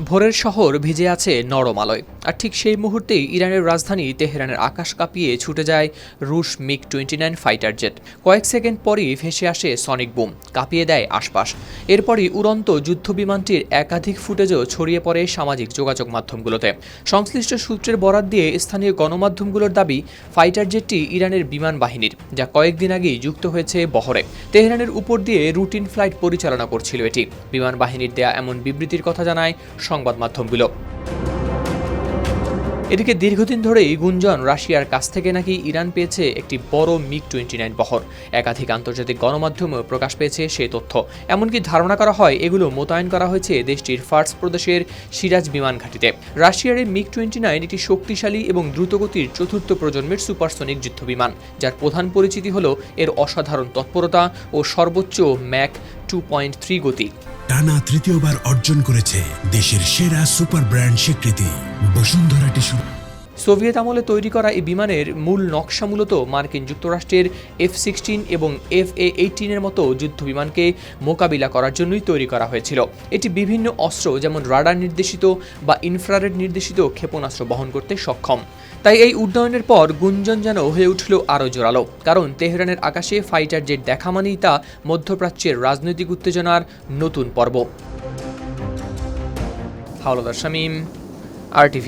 ভোরের শহর ভিজে আছে নরম আলোয়, আর ঠিক সেই মুহূর্তেই ইরানের রাজধানী তেহরানের আকাশ কাঁপিয়ে ছুটে যায় রুশ MiG-29 ফাইটার জেট। কয়েক সেকেন্ড পরই ভেসে আসে সনিক বুম, কাঁপিয়ে দেয় আশপাশ। এরপরই উড়ন্ত যুদ্ধবিমানটির একাধিক ফুটেজও ছড়িয়ে পড়ে সামাজিক যোগাযোগ মাধ্যমগুলোতে। সংশ্লিষ্ট সূত্রের বরাত দিয়ে স্থানীয় গণমাধ্যমগুলোর দাবি, ফাইটার জেটটি ইরানের বিমান বাহিনীর, যা কয়েকদিন আগেই যুক্ত হয়েছে বহরে। তেহরানের উপর দিয়ে রুটিন ফ্লাইট পরিচালনা করছিল এটি। বিমান বাহিনীর দেয়া এমন বিবৃতির কথা জানায় সংবাদ মাধ্যমগুলো। এদিকে দীর্ঘদিন ধরেই গুঞ্জন, রাশিয়ার কাছ থেকে নাকি ইরান পেয়েছে একটি বড় MiG-29 বহর। একাধিক আন্তর্জাতিক গণমাধ্যমেও প্রকাশ পেয়েছে সেই তথ্য। এমনকি ধারণা করা হয় এগুলো মোতায়েন করা হয়েছে দেশটির ফার্স প্রদেশের সিরাজ বিমান ঘাঁটিতে। রাশিয়ার এই MiG-29 একটি শক্তিশালী এবং দ্রুতগতির চতুর্থ প্রজন্মের সুপারসনিক যুদ্ধবিমান, যার প্রধান পরিচিতি হল এর অসাধারণ তৎপরতা ও সর্বোচ্চ ম্যাক 2.3 গতি। টানা তৃতীয়বার অর্জন করেছে দেশের সেরা সুপার ব্র্যান্ড স্বীকৃতি বসুন্ধরা টিস্যু। সোভিয়েত আমলে তৈরি করা এই বিমানের মূল নকশা মূলত মার্কিন যুক্তরাষ্ট্রের F-16 এবং FA-18 এর মতো যুদ্ধবিমানকে মোকাবিলা করার জন্যই তৈরি করা হয়েছিল। এটি বিভিন্ন অস্ত্র, যেমন রাডার নির্দেশিত বা ইনফ্রারেড নির্দেশিত ক্ষেপণাস্ত্র বহন করতে সক্ষম। তাই এই উড্ডয়নের পর গুঞ্জন যেন হয়ে উঠল আরও জোরালো, কারণ তেহরানের আকাশে ফাইটার জেট দেখা মানেই তা মধ্যপ্রাচ্যের রাজনৈতিক উত্তেজনার নতুন পর্ব। হাওলাদার শামীম, RTV।